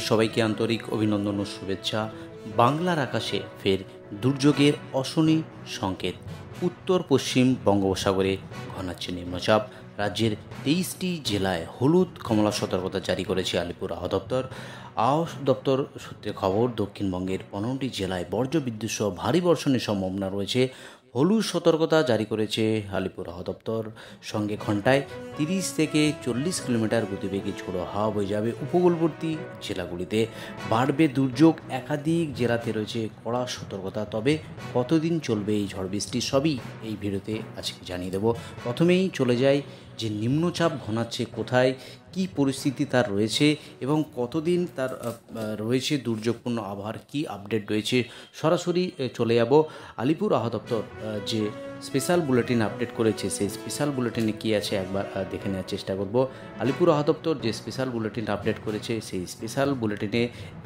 সবাইকে আন্তরিক অভিনন্দন ও শুভেচ্ছা। বাংলার আকাশে ফের দুর্যোগের অশনি সংকেত। উত্তর পশ্চিম বঙ্গোপসাগরে ঘনাচ্ছে নিম্নচাপ। রাজ্যের 23টি জেলায় হলুদ কমলা সতর্কতা জারি করেছে আলিপুর আবহাওয়া দপ্তর। আবহাওয়া দপ্তর সূত্রে খবর, দক্ষিণবঙ্গের 15টি জেলায় বজ্রবিদ্যুৎ সহ ভারী বর্ষণের সম্ভাবনা রয়েছে। হলুদ সতর্কতা জারি করেছে আলিপুর আবহাওয়া দপ্তর। সঙ্গে ঘন্টায় 30 থেকে 40 কিলোমিটার গতিবেগে ঝোড়ো হাওয়া বয়ে যাবে। উপকূলবর্তী জেলাগুলিতে বাড়বে দুর্যোগ। একাধিক জেলাতে রয়েছে কড়া সতর্কতা। তবে কতদিন চলবে এই ঝড় বৃষ্টি, সবই এই ভিডিওতে আজকে জানিয়ে দেব। প্রথমেই চলে যাই যে নিম্নচাপ ঘনাচ্ছে কোথায়, কি পরিস্থিতি তার রয়েছে এবং কতদিন তার রয়েছে দুর্যোগপূর্ণ আবহাওয়ার কি আপডেট রয়েছে। সরাসরি চলে যাব আলিপুর আবহাওয়া দপ্তর যে স্পেশাল বুলেটিন আপডেট করেছে, সেই স্পেশাল বুলেটিনে কী আছে একবার দেখে নেওয়ার চেষ্টা করব। আলিপুর আবহাওয়া দপ্তর যে স্পেশাল বুলেটিন আপডেট করেছে, সেই স্পেশাল বুলেটিনে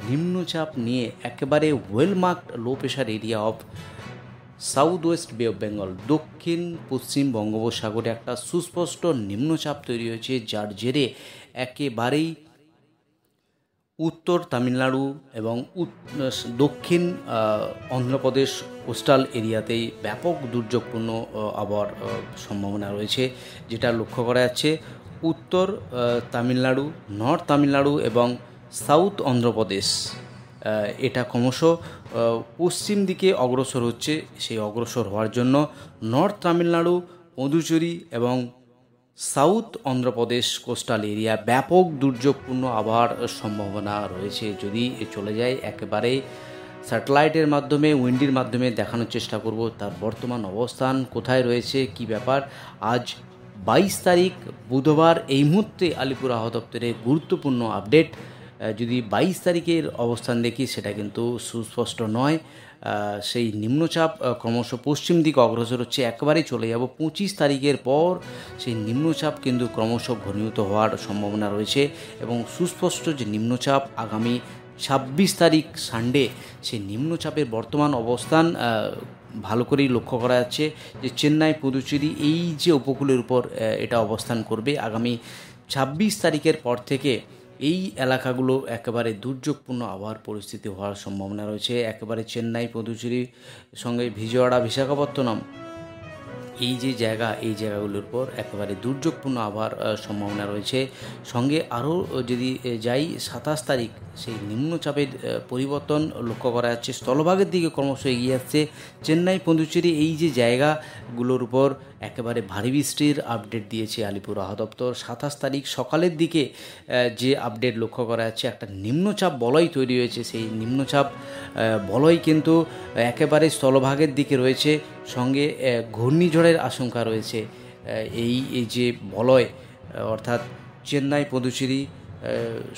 নিম্নচাপ নিয়ে একেবারে well marked low pressure area of south West বে অফ বেঙ্গল, দক্ষিণ পশ্চিম বঙ্গোপসাগরে একটা সুস্পষ্ট নিম্নচাপ তৈরি হয়েছে, যার জেরে একেবারেই উত্তর তামিলনাড়ু এবং দক্ষিণ অন্ধ্রপ্রদেশ কোস্টাল এরিয়াতেই ব্যাপক দুর্যোগপূর্ণ আবহাওয়ার সম্ভাবনা রয়েছে, যেটা লক্ষ্য করা যাচ্ছে। উত্তর তামিলনাড়ু, নর্থ তামিলনাড়ু এবং সাউথ অন্ধ্রপ্রদেশ এটা ক্রমশ পশ্চিম দিকে অগ্রসর হচ্ছে। সেই অগ্রসর হওয়ার জন্য নর্থ তামিলনাড়ু, পুদুচেরি এবং সাউথ অন্ধ্রপ্রদেশ কোস্টাল এরিয়া ব্যাপক দুর্যোগপূর্ণ আবহাওয়ার সম্ভাবনা রয়েছে। যদি চলে যায় একেবারে স্যাটেলাইটের মাধ্যমে, উইন্ডির মাধ্যমে দেখানোর চেষ্টা করব তার বর্তমান অবস্থান কোথায় রয়েছে, কি ব্যাপার। আজ 22 তারিখ বুধবার, এই মুহূর্তে আলিপুর আবহাওয়া দপ্তরের গুরুত্বপূর্ণ আপডেট। যদি 22 তারিখের অবস্থান দেখি, সেটা কিন্তু সুস্পষ্ট নয়। সেই নিম্নচাপ ক্রমশ পশ্চিম দিকে অগ্রসর হচ্ছে। একেবারেই চলে যাব 25 তারিখের পর সেই নিম্নচাপ কিন্তু ক্রমশ ঘনীভূত হওয়ার সম্ভাবনা রয়েছে এবং সুস্পষ্ট যে নিম্নচাপ আগামী 26 তারিখ সানডে, সেই নিম্নচাপের বর্তমান অবস্থান ভালো করেই লক্ষ্য করা যাচ্ছে যে চেন্নাই, পুদুচেরি এই যে উপকূলের উপর এটা অবস্থান করবে। আগামী 26 তারিখের পর থেকে এই এলাকাগুলো একেবারে দুর্যোগপূর্ণ আবহাওয়ার পরিস্থিতি হওয়ার সম্ভাবনা রয়েছে। একেবারে চেন্নাই, পুদুচেরির সঙ্গে ভিজওয়াড়া, বিশাখাপত্তনম এই যে জায়গা, এই জায়গাগুলোর উপর একেবারে দুর্যোগপূর্ণ আবহাওয়ার সম্ভাবনা রয়েছে। সঙ্গে আরও যদি যাই 27 তারিখ, সেই নিম্নচাপের পরিবর্তন লক্ষ্য করা যাচ্ছে, স্থলভাগের দিকে ক্রমশ এগিয়ে আসছে। চেন্নাই, পন্ডিচেরি এই যে জায়গাগুলোর উপর একেবারে ভারী বৃষ্টির আপডেট দিয়েছে আলিপুর আবহাওয়া দপ্তর। 27 তারিখ সকালের দিকে যে আপডেট লক্ষ্য করা যাচ্ছে, একটা নিম্নচাপ বলয় তৈরি হয়েছে। সেই নিম্নচাপ বলয় কিন্তু একেবারে স্থলভাগের দিকে রয়েছে, সঙ্গে ঘূর্ণিঝড়ের আশঙ্কা রয়েছে। এই যে বলয়, অর্থাৎ চেন্নাই, পুদুচেরি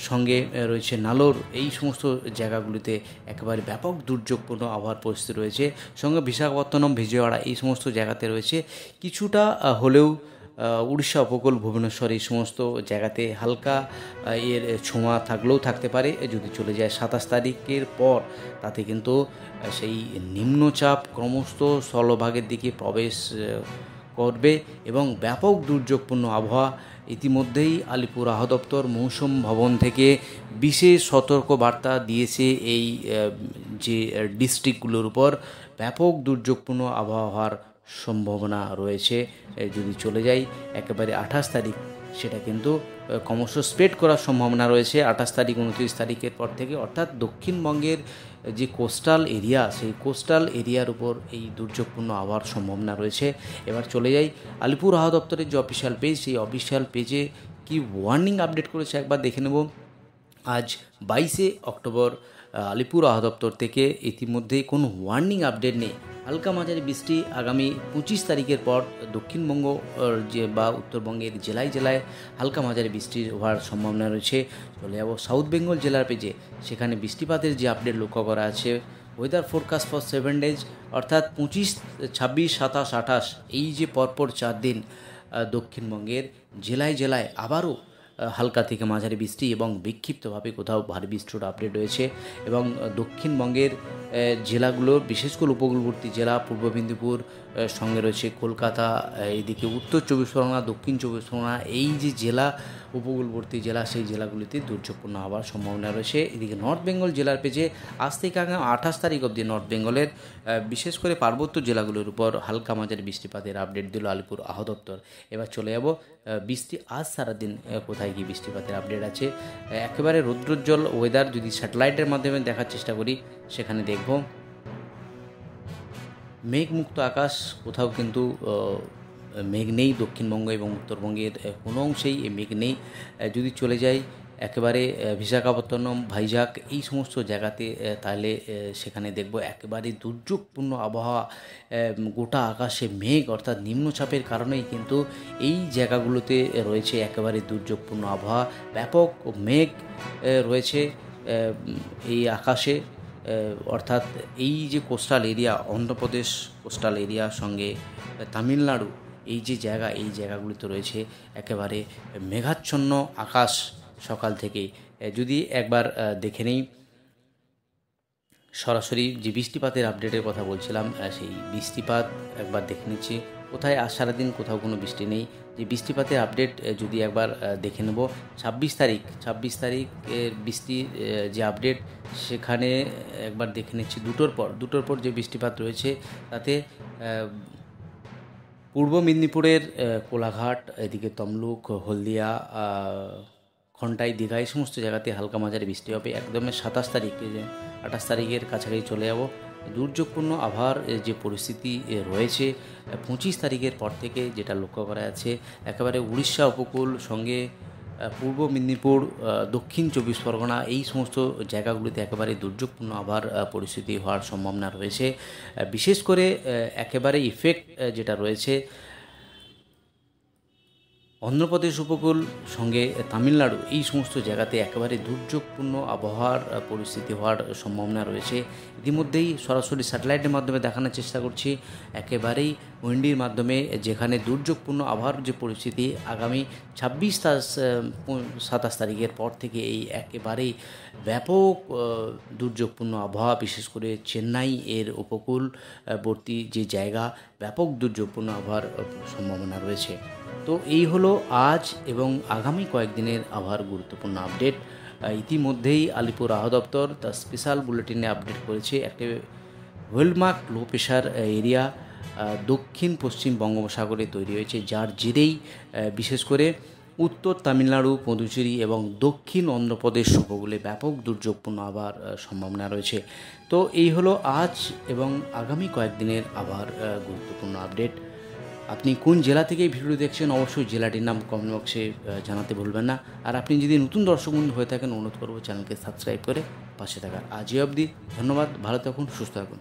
সঙ্গে রয়েছে নালোর, এই সমস্ত জায়গাগুলিতে একেবারে ব্যাপক দুর্যোগপূর্ণ আবহাওয়ার পরিস্থিতি রয়েছে। সঙ্গে বিশাখাপত্তনম, ভিজওয়াড়া এই সমস্ত জায়গাতে রয়েছে। কিছুটা হলেও উড়িষ্যা উপকূল, ভুবনেশ্বর এই সমস্ত জায়গাতে হালকা এর ছোঁয়া থাকলেও থাকতে পারে। যদি চলে যায় 27 তারিখের পর, তাতে কিন্তু সেই নিম্নচাপ ক্রমশ স্থলভাগের দিকে প্রবেশ করবে এবং ব্যাপক দুর্যোগপূর্ণ আবহাওয়া। ইতিমধ্যেই আলিপুর আবহাওয়া দপ্তর মৌসুম ভবন থেকে বিশেষ সতর্ক বার্তা দিয়েছে এই যে ডিস্ট্রিক্টগুলোর উপর ব্যাপক দুর্যোগপূর্ণ আবহাওয়ার সম্ভাবনা রয়েছে। যদি চলে যাই একেবারে 28 তারিখ, সেটা কিন্তু ক্রমশ স্প্রেড করার সম্ভাবনা রয়েছে 28 তারিখ, 29 তারিখের পর থেকে। অর্থাৎ দক্ষিণবঙ্গের যে কোস্টাল এরিয়া, সেই কোস্টাল এরিয়ার উপর এই দুর্যোগপূর্ণ আবহাওয়ার সম্ভাবনা রয়েছে। এবার চলে যাই আলিপুর আবহাওয়া দপ্তরের যে অফিসিয়াল পেজ, সেই অফিসিয়াল পেজে কি ওয়ার্নিং আপডেট করেছে একবার দেখে নেব। আজ 22শে অক্টোবর আলিপুর আবহাওয়া দপ্তর থেকে ইতিমধ্যেই কোনো ওয়ার্নিং আপডেট নেই। হালকা মাঝারি বৃষ্টি আগামী 25 তারিখের পর দক্ষিণবঙ্গ যে বা উত্তরবঙ্গের জেলায় জেলায় হালকা মাঝারি বৃষ্টির হওয়ার সম্ভাবনা রয়েছে। চলে যাব সাউথ বেঙ্গল জেলার পেজে, সেখানে বৃষ্টিপাতের যে আপডেট লক্ষ্য করা আছে। ওয়েদার ফোরকাস্ট ফর 7 ডেজ, অর্থাৎ 25, 26, 27, 28 এই যে পরপর 4 দিন দক্ষিণবঙ্গের জেলায় জেলায় আবারও হালকা থেকে মাঝারি বৃষ্টি এবং বিক্ষিপ্তভাবে কোথাও ভারী বৃষ্টির আপডেট রয়েছে। এবং দক্ষিণবঙ্গের জেলাগুলো, বিশেষ করে উপকূলবর্তী জেলা পূর্ব মেদিনীপুর, সঙ্গে রয়েছে কলকাতা, এইদিকে উত্তর 24 পরগনা, দক্ষিণ 24 পরগনা, এই যে জেলা উপকূলবর্তী জেলা সেই জেলাগুলিতে দুর্যোগপূর্ণ আবহাওয়ার সম্ভাবনা রয়েছে। এদিকে নর্থ বেঙ্গল জেলার পেজে আজ থেকে আগামী 28 তারিখ অবধি নর্থ বেঙ্গলের বিশেষ করে পার্বত্য জেলাগুলির উপর হালকা মাঝারি বৃষ্টিপাতের আপডেট দিল আলিপুর আবহাওয়া দপ্তর। এবার চলে যাব বৃষ্টি আজ সারাদিন কোথায় গিয়ে বৃষ্টিপাতের আপডেট আছে। একেবারে রৌদ্রোজ্জ্বল ওয়েদার যদি স্যাটেলাইটের মাধ্যমে দেখার চেষ্টা করি সেখানে দেখব মেঘমুক্ত আকাশ, কোথাও কিন্তু মেঘ নেই। দক্ষিণবঙ্গ এবং উত্তরবঙ্গের কোনো অংশেই মেঘ নেই। যদি চলে যাই একেবারে বিশাখাপত্তনম, ভাইজাগ এই সমস্ত জায়গাতে, তাহলে সেখানে দেখব একেবারে দুর্যোগপূর্ণ আবহাওয়া। গোটা আকাশে মেঘ, অর্থাৎ নিম্নচাপের কারণেই কিন্তু এই জায়গাগুলোতে রয়েছে একেবারে দুর্যোগপূর্ণ আবহাওয়া। ব্যাপক মেঘ রয়েছে এই আকাশে, অর্থাৎ এই যে কোস্টাল এরিয়া, অন্ধ্রপ্রদেশ কোস্টাল এরিয়ার সঙ্গে তামিলনাড়ু এই যে জায়গা, এই জায়গাগুলিতে রয়েছে একেবারে মেঘাচ্ছন্ন আকাশ সকাল থেকে। যদি একবার দেখে নেই সরাসরি যে বৃষ্টিপাতের আপডেটের কথা বলছিলাম, সেই বৃষ্টিপাত একবার দেখে নিচ্ছি। কোথায় আজ সারাদিন কোথাও কোনো বৃষ্টি নেই। যে বৃষ্টিপাতের আপডেট যদি একবার দেখে নেব 26 তারিখের বৃষ্টির যে আপডেট, সেখানে একবার দেখে নিচ্ছি দুটোর পর যে বৃষ্টিপাত রয়েছে তাতে পূর্ব মেদিনীপুরের কোলাঘাট, এদিকে তমলুক, হলদিয়া, খন্টাই, দীঘা এই সমস্ত জায়গাতে হালকা মাঝারি বৃষ্টি হবে। একদমই 28 তারিখের কাছাকাছি চলে যাব। দুর্যোগপূর্ণ আবহাওয়ার যে পরিস্থিতি রয়েছে 25 তারিখের পর থেকে যেটা লক্ষ্য করা যাচ্ছে, একেবারে উড়িষ্যা উপকূল সঙ্গে পূর্ব মেদিনীপুর, দক্ষিণ 24 পরগনা এই সমস্ত জায়গাগুলিতে একেবারে দুর্যোগপূর্ণ আবহাওয়ার পরিস্থিতি হওয়ার সম্ভাবনা রয়েছে। বিশেষ করে একেবারে ইফেক্ট যেটা রয়েছে অন্ধ্রপ্রদেশ উপকূল সঙ্গে তামিলনাড়ু এই সমস্ত জায়গাতে একেবারে দুর্যোগপূর্ণ আবহাওয়ার পরিস্থিতি হওয়ার সম্ভাবনা রয়েছে। ইতিমধ্যেই সরাসরি স্যাটেলাইটের মাধ্যমে দেখানোর চেষ্টা করছি একেবারেই উইন্ডির মাধ্যমে, যেখানে দুর্যোগপূর্ণ আবহাওয়ার যে পরিস্থিতি আগামী 27 তারিখের পর থেকে এই একেবারেই ব্যাপক দুর্যোগপূর্ণ আবহাওয়া, বিশেষ করে চেন্নাই এর উপকূলবর্তী যে জায়গা, ব্যাপক দুর্যোগপূর্ণ আবহাওয়ার সম্ভাবনা রয়েছে। তো এই হলো আজ এবং আগামী কয়েকদিনের আবহাওয়ার গুরুত্বপূর্ণ আপডেট। ইতিমধ্যেই আলিপুর আবহাওয়া দপ্তর তার স্পেশাল বুলেটিনে আপডেট করেছে একটি ওয়েলমার্ক লো প্রেশার এরিয়া দক্ষিণ পশ্চিম বঙ্গোপসাগরে তৈরি হয়েছে, যার জেরেই বিশেষ করে উত্তর তামিলনাড়ু, পুদুচেরি এবং দক্ষিণ অন্ধ্রপ্রদেশ উপকূলে ব্যাপক দুর্যোগপূর্ণ আবহাওয়ার সম্ভাবনা রয়েছে। তো এই হলো আজ এবং আগামী কয়েকদিনের আবহাওয়ার গুরুত্বপূর্ণ আপডেট। আপনি কোন জেলা থেকে এই ভিডিও দেখছেন অবশ্যই জেলাটির নাম কমেন্ট বক্সে জানাতে ভুলবেন না। আর আপনি যদি নতুন দর্শক বন্ধু হয়ে থাকেন অনুরোধ করব চ্যানেলকে সাবস্ক্রাইব করে পাশে থাকার। আজই অবধি ধন্যবাদ, ভালো থাকুন, সুস্থ থাকুন।